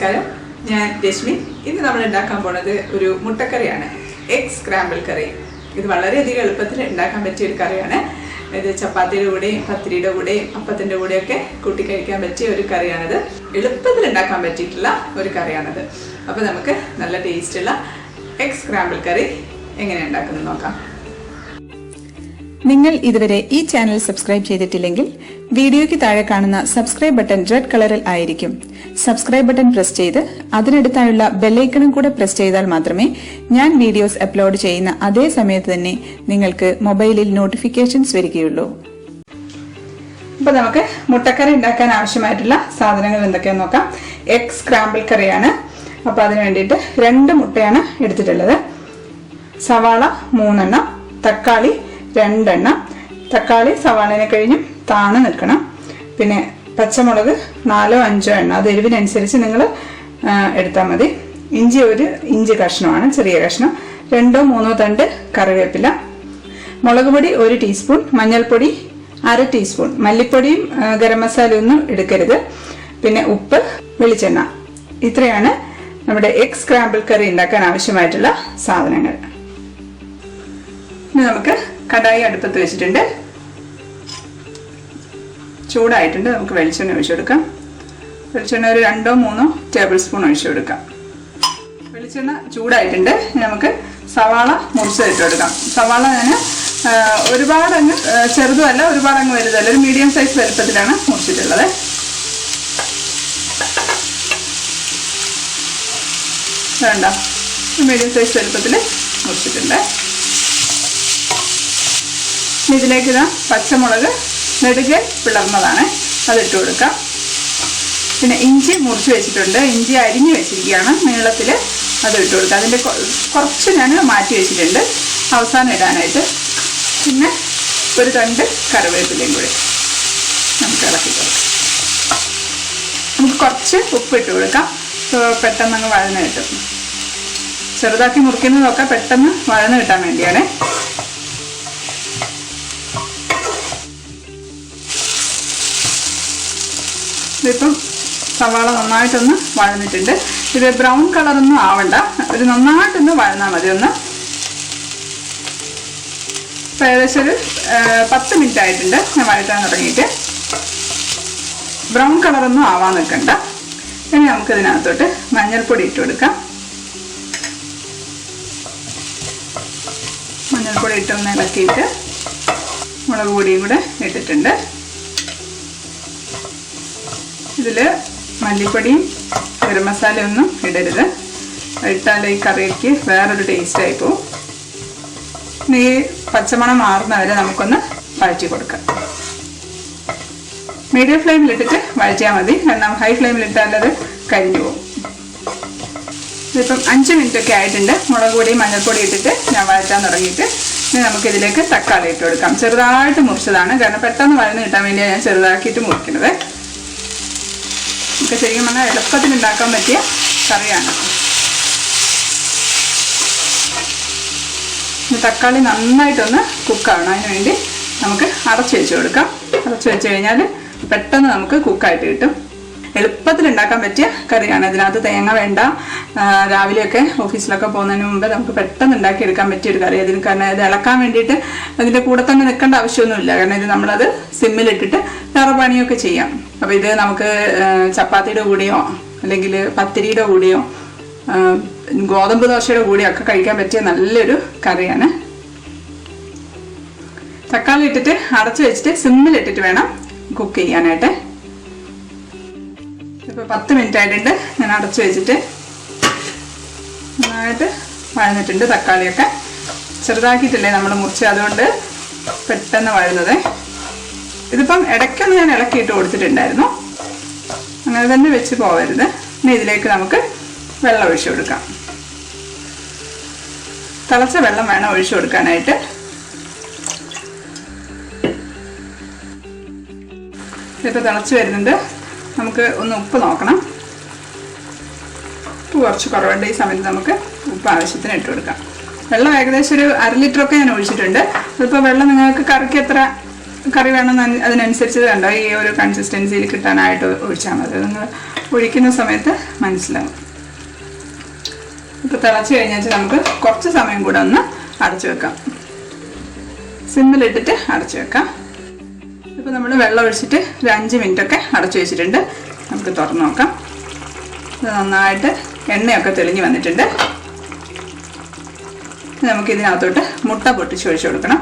നമസ്കാരം, ഞാൻ രശ്മി. ഇന്ന് നമ്മൾ ഉണ്ടാക്കാൻ പോണത് ഒരു മുട്ടക്കറിയാണ്, എഗ് സ്ക്രാമ്പിൾ കറി. ഇത് വളരെയധികം എളുപ്പത്തിൽ ഉണ്ടാക്കാൻ പറ്റിയ ഒരു കറിയാണ്. ഇത് ചപ്പാത്തിയുടെ കൂടെയും പത്തിരിയുടെ കൂടെയും അപ്പത്തിൻ്റെ കൂടെയൊക്കെ കൂട്ടി കഴിക്കാൻ പറ്റിയ ഒരു കറിയാണിത്. എളുപ്പത്തിൽ ഉണ്ടാക്കാൻ പറ്റിയിട്ടുള്ള ഒരു കറിയാണിത്. അപ്പോൾ നമുക്ക് നല്ല ടേസ്റ്റുള്ള എഗ് സ്ക്രാമ്പിൾ കറി എങ്ങനെ ഉണ്ടാക്കുന്നത് നോക്കാം. നിങ്ങൾ ഇതുവരെ ഈ ചാനൽ സബ്സ്ക്രൈബ് ചെയ്തിട്ടില്ലെങ്കിൽ വീഡിയോയ്ക്ക് താഴെ കാണുന്ന സബ്സ്ക്രൈബ് ബട്ടൺ റെഡ് കളറിൽ ആയിരിക്കും. സബ്സ്ക്രൈബ് ബട്ടൺ പ്രസ് ചെയ്ത് അതിനടുത്തായുള്ള ബെല്ലൈക്കണും കൂടെ പ്രസ് ചെയ്താൽ മാത്രമേ ഞാൻ വീഡിയോസ് അപ്ലോഡ് ചെയ്യുന്ന അതേ സമയത്ത് തന്നെ നിങ്ങൾക്ക് മൊബൈലിൽ നോട്ടിഫിക്കേഷൻസ് വരികയുള്ളൂ. അപ്പോൾ നമുക്ക് മുട്ടക്കറി ഉണ്ടാക്കാൻ ആവശ്യമായിട്ടുള്ള സാധനങ്ങൾ എന്തൊക്കെയാണെന്ന് നോക്കാം. എഗ് സ്ക്രാമ്പിൾ കറിയാണ്. അപ്പോൾ അതിന് വേണ്ടിയിട്ട് 2 മുട്ടയാണ് എടുത്തിട്ടുള്ളത്. സവാള 3 എണ്ണം, തക്കാളി 2 എണ്ണം. തക്കാളി സവാളനെ കഴിഞ്ഞും താണു നിൽക്കണം. പിന്നെ പച്ചമുളക് 4-5 എണ്ണം, അത് എരിവിനനുസരിച്ച് നിങ്ങൾ എടുത്താൽ മതി. ഇഞ്ചി 1 ഇഞ്ച് കഷ്ണമാണ്, ചെറിയ കഷ്ണം. 2-3 തണ്ട് കറിവേപ്പില. മുളക് പൊടി 1 ടീസ്പൂൺ, മഞ്ഞൾപ്പൊടി 1/2 ടീസ്പൂൺ, മല്ലിപ്പൊടിയും ഗരം മസാലയൊന്നും എടുക്കരുത്. പിന്നെ ഉപ്പ്, വെളിച്ചെണ്ണ. ഇത്രയാണ് നമ്മുടെ എഗ് സ്ക്രാമ്പിൾ കറി ഉണ്ടാക്കാൻ ആവശ്യമായിട്ടുള്ള സാധനങ്ങൾ. ഇനി നമുക്ക് കടായി അടുപ്പത്ത് വെച്ചിട്ടുണ്ട്, ചൂടായിട്ടുണ്ട്. നമുക്ക് വെളിച്ചെണ്ണ ഒഴിച്ചു കൊടുക്കാം. വെളിച്ചെണ്ണ ഒരു 2-3 ടേബിൾ സ്പൂൺ ഒഴിച്ചു കൊടുക്കാം. വെളിച്ചെണ്ണ ചൂടായിട്ടുണ്ട്. നമുക്ക് സവാള മുറിച്ചിട്ട് കൊടുക്കാം. സവാള ഞാൻ ഒരുപാട് അങ്ങ് ചെറുതുമല്ല ഒരുപാട് അങ്ങ് വലുതല്ല, ഒരു മീഡിയം സൈസ് വലുപ്പത്തിലാണ് മുറിച്ചിട്ടുള്ളത്. വേണ്ട, മീഡിയം സൈസ് വലുപ്പത്തിൽ മുറിച്ചിട്ടുണ്ട്. ഇതിലേക്ക് ഇതാ പച്ചമുളക് നെടുകെ പിളർന്നതാണ്, അതിട്ട് കൊടുക്കാം. പിന്നെ ഇഞ്ചി മുറിച്ച് വെച്ചിട്ടുണ്ട്, ഇഞ്ചി അരിഞ്ഞ് വെച്ചിരിക്കുകയാണ് നീളത്തിൽ, അത് ഇട്ട് കൊടുക്കാം. അതിൻ്റെ കുറച്ച് ഞാൻ മാറ്റി വെച്ചിട്ടുണ്ട് അവസാനം ഇടാനായിട്ട്. പിന്നെ ഒരു തണ്ട് കറിവേപ്പിലയും കൂടി നമുക്ക് ഇളക്കി കൊടുക്കാം. നമുക്ക് കുറച്ച് ഉപ്പ് ഇട്ട് കൊടുക്കാം, പെട്ടെന്ന് അങ്ങ് വഴന്ന് കിട്ടും. ചെറുതാക്കി മുറിക്കുന്നതൊക്കെ പെട്ടെന്ന് വഴന്ന് കിട്ടാൻ വേണ്ടിയാണ്. ഇതിപ്പം സവാള നന്നായിട്ടൊന്ന് വഴന്നിട്ടുണ്ട്. ഇത് ബ്രൗൺ കളറൊന്നും ആവണ്ട, ഒരു നന്നായിട്ടൊന്ന് വഴന്നാൽ മതി. ഒന്ന് ഏകദേശം ഒരു 10 മിനിറ്റ് ആയിട്ടുണ്ട് ഞാൻ വഴറ്റാൻ തുടങ്ങിയിട്ട്. ബ്രൗൺ കളറൊന്നും ആവാൻ നിൽക്കണ്ട. ഇനി നമുക്കിതിനകത്തോട്ട് മഞ്ഞൾപ്പൊടി ഇട്ട് കൊടുക്കാം. മഞ്ഞൾപ്പൊടി ഇട്ടൊന്ന് ഇളക്കിയിട്ട് മുളക് പൊടിയും കൂടെ ഇട്ടിട്ടുണ്ട്. ഇതിൽ മല്ലിപ്പൊടിയും ഗരം മസാലയൊന്നും ഇടരുത്, ഇട്ടാൽ ഈ കറിക്ക് വേറൊരു ടേസ്റ്റായി പോവും. ഇനി പച്ചമണം മാറുന്നവരെ നമുക്കൊന്ന് വഴറ്റി കൊടുക്കാം. മീഡിയം ഫ്ലെയിമിലിട്ടിട്ട് വഴറ്റിയാൽ മതി, കാരണം ഹൈ ഫ്ലെയിമിലിട്ടാൽ അത് കരിഞ്ഞു പോകും. ഇതിപ്പം 5 മിനിറ്റ് ഒക്കെ ആയിട്ടുണ്ട്. മുളക് പൊടിയും മഞ്ഞൾപ്പൊടി ഇട്ടിട്ട് ഞാൻ വഴറ്റാൻ തുടങ്ങിയിട്ട് ഇനി നമുക്കിതിലേക്ക് തക്കാളി ഇട്ട് കൊടുക്കാം. ചെറുതായിട്ട് മുറിച്ചതാണ്, കാരണം പെട്ടെന്ന് വഴന്ന് കിട്ടാൻ വേണ്ടിയാണ് ഞാൻ ചെറുതാക്കിയിട്ട് മുറിക്കുന്നത്. നമുക്ക് ശരിക്കും പറഞ്ഞാൽ എളുപ്പത്തിൽ ഉണ്ടാക്കാൻ പറ്റിയ കറിയാണ്. തക്കാളി നന്നായിട്ടൊന്ന് കുക്കാവണം, അതിന് വേണ്ടി നമുക്ക് അടച്ചു വെച്ച് കൊടുക്കാം. അടച്ചു വെച്ച് കഴിഞ്ഞാൽ പെട്ടെന്ന് നമുക്ക് കുക്കായിട്ട് കിട്ടും. എളുപ്പത്തിൽ ഉണ്ടാക്കാൻ പറ്റിയ കറിയാണ്. ഇതിനകത്ത് തേങ്ങ വേണ്ട. രാവിലെയൊക്കെ ഓഫീസിലൊക്കെ പോകുന്നതിന് മുമ്പ് നമുക്ക് പെട്ടെന്ന് ഉണ്ടാക്കിയെടുക്കാൻ പറ്റിയൊരു കറി. അതിന് കാരണം ഇത് ഇളക്കാൻ വേണ്ടിയിട്ട് അതിൻ്റെ കൂടെ തന്നെ നിൽക്കേണ്ട ആവശ്യമൊന്നുമില്ല, കാരണം ഇത് നമ്മളത് സിമ്മിലിട്ടിട്ട് വേറെ പണിയൊക്കെ ചെയ്യാം. അപ്പോൾ ഇത് നമുക്ക് ചപ്പാത്തിയുടെ കൂടെയോ അല്ലെങ്കിൽ പത്തിരിയുടെ കൂടെയോ ഗോതമ്പ് ദോശയുടെ കൂടെയോ ഒക്കെ കഴിക്കാൻ പറ്റിയ നല്ലൊരു കറിയാണ്. തക്കാളി ഇട്ടിട്ട് അടച്ചു വെച്ചിട്ട് സിമ്മിലിട്ടിട്ട് വേണം കുക്ക് ചെയ്യാനായിട്ട്. ഇപ്പോൾ 10 മിനിറ്റ് ആയിട്ടുണ്ട്. ഞാൻ അടച്ചു വെച്ചിട്ട് നന്നായിട്ട് വഴന്നിട്ടുണ്ട്. തക്കാളിയൊക്കെ ചെറുതാക്കിയിട്ടില്ലേ നമ്മൾ മുറിച്ച്, അതുകൊണ്ട് പെട്ടെന്ന് വഴന്നത്. ഇതിപ്പം ഇടയ്ക്കൊന്ന് ഞാൻ ഇളക്കിയിട്ട് കൊടുത്തിട്ടുണ്ടായിരുന്നു, അങ്ങനെ തന്നെ വെച്ച് പോകരുത്. ഇനി ഇതിലേക്ക് നമുക്ക് വെള്ളം ഒഴിച്ചു കൊടുക്കാം. തിളച്ച വെള്ളം വേണം ഒഴിച്ചു കൊടുക്കാനായിട്ട്. ഇതിപ്പോൾ തിളച്ച് വരുന്നുണ്ട്. നമുക്ക് ഒന്ന് ഉപ്പ് നോക്കണം. ഉപ്പ് കുറച്ച് കുറവുണ്ട്. ഈ സമയത്ത് നമുക്ക് ഉപ്പ് ആവശ്യത്തിന് ഇട്ട് കൊടുക്കാം. വെള്ളം ഏകദേശം ഒരു 1/2 ലിറ്ററൊക്കെ ഞാൻ ഒഴിച്ചിട്ടുണ്ട്. ഇതിപ്പോൾ വെള്ളം നിങ്ങൾക്ക് കറിക്ക് എത്ര കറി വേണമെന്ന് അതിനനുസരിച്ച് കണ്ടോ ഈ ഒരു കൺസിസ്റ്റൻസിയിൽ കിട്ടാനായിട്ട് ഒഴിച്ചാൽ മതി. നിങ്ങൾ ഒഴിക്കുന്ന സമയത്ത് മനസ്സിലാവും. ഇപ്പോൾ തിളച്ച് കഴിഞ്ഞാൽ നമുക്ക് കുറച്ച് സമയം കൂടെ ഒന്ന് അടച്ചു വെക്കാം. സിമ്മിലിട്ടിട്ട് അടച്ചു വെക്കാം. ഇപ്പോൾ നമ്മൾ വെള്ളം ഒഴിച്ചിട്ട് ഒരു 5 മിനിറ്റൊക്കെ അടച്ചു വെച്ചിട്ടുണ്ട്. നമുക്ക് തുറന്ന് നോക്കാം. ഇത് നന്നായിട്ട് എണ്ണയൊക്കെ തെളിഞ്ഞ് വന്നിട്ടുണ്ട്. നമുക്ക് ഇതിനകത്തോട്ട് മുട്ട പൊട്ടിച്ച് ഒഴിച്ചു കൊടുക്കണം.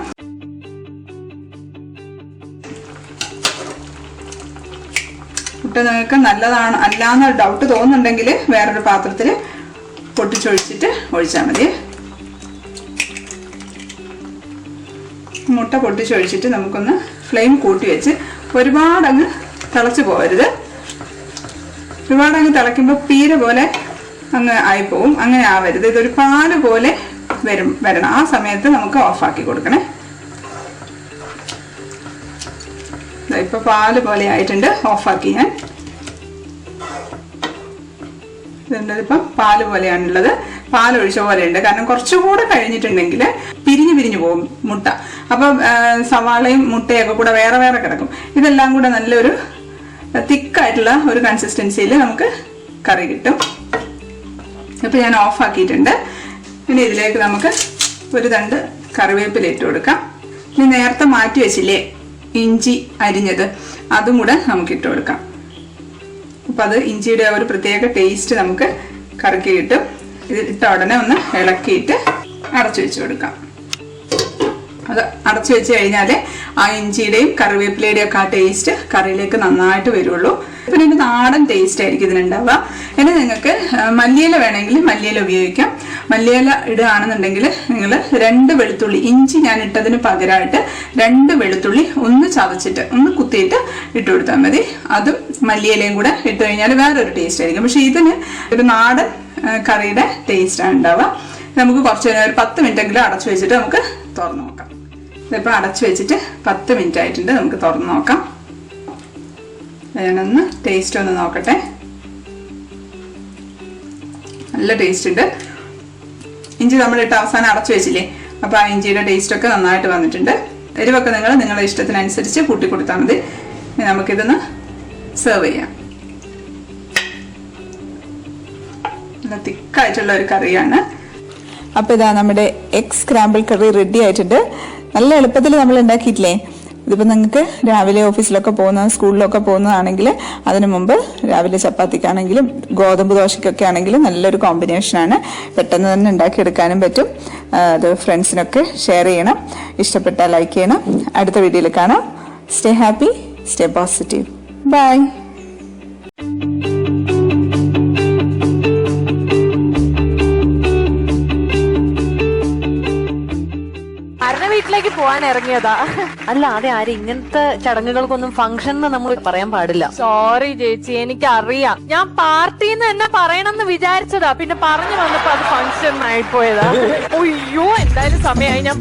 മുട്ട നിങ്ങൾക്ക് നല്ലതാണ് അല്ലാന്ന് ഡൗട്ട് തോന്നുന്നുണ്ടെങ്കിൽ വേറൊരു പാത്രത്തിൽ പൊട്ടിച്ചൊഴിച്ചിട്ട് ഒഴിച്ചാൽ മതി. മുട്ട പൊട്ടിച്ചൊഴിച്ചിട്ട് നമുക്കൊന്ന് ഫ്ലെയിം കൂട്ടി വെച്ച് ഒരുപാടങ്ങ് തിളച്ച് പോകരുത്. ഒരുപാടങ്ങ് തിളയ്ക്കുമ്പോൾ പീര പോലെ അങ്ങ് ആയിപ്പോവും. അങ്ങനെ ആവരുത്. ഇതൊരു പാല് പോലെ വരണം. ആ സമയത്ത് നമുക്ക് ഓഫാക്കി കൊടുക്കണേ. ഇപ്പൊ പാല് പോലെ ആയിട്ടുണ്ട്. ഓഫാക്കി ഞാൻ. ഇപ്പം പാല് പോലെയാണുള്ളത്. പാലൊഴിച്ച പോലെയുണ്ട്. കാരണം കുറച്ചുകൂടെ കഴിഞ്ഞിട്ടുണ്ടെങ്കിൽ പിരിഞ്ഞു പോകും മുട്ട. അപ്പം സവാളയും മുട്ടയൊക്കെ കൂടെ വേറെ വേറെ കിടക്കും. ഇതെല്ലാം കൂടെ നല്ലൊരു തിക്കായിട്ടുള്ള ഒരു കൺസിസ്റ്റൻസിയിൽ നമുക്ക് കറി കിട്ടും. ഇപ്പം ഞാൻ ഓഫാക്കിയിട്ടുണ്ട്. ഇനി ഇതിലേക്ക് നമുക്ക് ഒരു തണ്ട് കറിവേപ്പില ഇട്ട് കൊടുക്കാം. ഇനി നേരത്തെ മാറ്റി വെച്ചില്ലേ ഇഞ്ചി അരിഞ്ഞത്, അതും കൂടെ നമുക്ക് ഇട്ട് കൊടുക്കാം. അപ്പം അത് ഇഞ്ചിയുടെ ഒരു പ്രത്യേക ടേസ്റ്റ് നമുക്ക് കറിക്ക് കിട്ടും. ഇത് ഇട്ട ഉടനെ ഒന്ന് ഇളക്കിയിട്ട് അടച്ചു വെച്ച് കൊടുക്കാം. അത് അടച്ചു വെച്ച് കഴിഞ്ഞാൽ ആ ഇഞ്ചിയുടെയും കറിവേപ്പിലയുടെയും ഒക്കെ ആ ടേസ്റ്റ് കറിയിലേക്ക് നന്നായിട്ട് വരുള്ളൂ. പിന്നെ ഒരു നാടൻ ടേസ്റ്റ് ആയിരിക്കും ഇതിനുണ്ടാവുക. ഇനി നിങ്ങൾക്ക് മല്ലിയില വേണമെങ്കിൽ മല്ലിയില ഉപയോഗിക്കാം. മല്ലിയില ഇടുകയാണെന്നുണ്ടെങ്കിൽ നിങ്ങൾ 2 വെളുത്തുള്ളി, ഇഞ്ചി ഞാൻ ഇട്ടതിന് പകരമായിട്ട് 2 വെളുത്തുള്ളി ഒന്ന് ചതച്ചിട്ട് ഒന്ന് കുത്തിയിട്ട് ഇട്ട് കൊടുത്താൽ മതി. അതും മല്ലിയിലയും കൂടെ ഇട്ട് കഴിഞ്ഞാൽ വേറൊരു ടേസ്റ്റ് ആയിരിക്കും. പക്ഷെ ഇതിന് ഒരു നാടൻ കറിയുടെ ടേസ്റ്റാണ് ഉണ്ടാവുക. നമുക്ക് കുറച്ച് നേരം ഒരു 10 മിനിറ്റെങ്കിലും അടച്ചു വെച്ചിട്ട് നമുക്ക് തുറന്നു നോക്കാം. ഇതിപ്പോൾ അടച്ചു വെച്ചിട്ട് 10 മിനിറ്റ് ആയിട്ടുണ്ട്. നമുക്ക് തുറന്നു നോക്കാം. ഞാനൊന്ന് ടേസ്റ്റ് ഒന്ന് നോക്കട്ടെ. നല്ല ടേസ്റ്റ് ഉണ്ട്. ഇഞ്ചി നമ്മളിട്ട് അവസാനം അടച്ചു വെച്ചില്ലേ, അപ്പോൾ ആ ഇഞ്ചിയുടെ ടേസ്റ്റൊക്കെ നന്നായിട്ട് വന്നിട്ടുണ്ട്. എരിവൊക്കെ നിങ്ങളുടെ ഇഷ്ടത്തിനനുസരിച്ച് കൂട്ടി കൊടുത്താൽ മതി. നമുക്കിതൊന്ന് സെർവ് ചെയ്യാം. നല്ല തിക്കായിട്ടുള്ള ഒരു കറിയാണ്. അപ്പോൾ ഇതാ നമ്മുടെ എഗ് സ്ക്രാമ്പിൾ കറി റെഡി ആയിട്ടുണ്ട്. നല്ല എളുപ്പത്തിൽ നമ്മൾ ഉണ്ടാക്കിയിട്ടില്ലേ. ഇതിപ്പോൾ നിങ്ങൾക്ക് രാവിലെ ഓഫീസിലൊക്കെ പോകുന്ന സ്കൂളിലൊക്കെ പോകുന്നതാണെങ്കിൽ അതിനു മുമ്പ് രാവിലെ ചപ്പാത്തിക്കാണെങ്കിലും ഗോതമ്പ് ദോശയ്ക്കൊക്കെ ആണെങ്കിലും നല്ലൊരു കോമ്പിനേഷനാണ്. പെട്ടെന്ന് തന്നെ ഉണ്ടാക്കിയെടുക്കാനും പറ്റും. അത് ഫ്രണ്ട്സിനൊക്കെ ഷെയർ ചെയ്യണം. ഇഷ്ടപ്പെട്ടാൽ ലൈക്ക് ചെയ്യണം. അടുത്ത വീഡിയോയിൽ കാണാം. Stay happy, stay positive. Bye. വീട്ടിലേക്ക് പോവാൻ ഇറങ്ങിയതാ. അല്ല അതെ ആരും ഇങ്ങനത്തെ ചടങ്ങുകൾക്കൊന്നും ഫംഗ്ഷൻ നമ്മൾ പറയാൻ പാടില്ല. സോറി ചേച്ചി, എനിക്കറിയാം. ഞാൻ പാർട്ടിന്ന് തന്നെ പറയണമെന്ന് വിചാരിച്ചതാ. പിന്നെ പറഞ്ഞു വന്നപ്പോ അത് ഫംഗ്ഷൻ ആയിപ്പോയതാ. അയ്യോ എന്തായാലും സമയമായി. ഞാൻ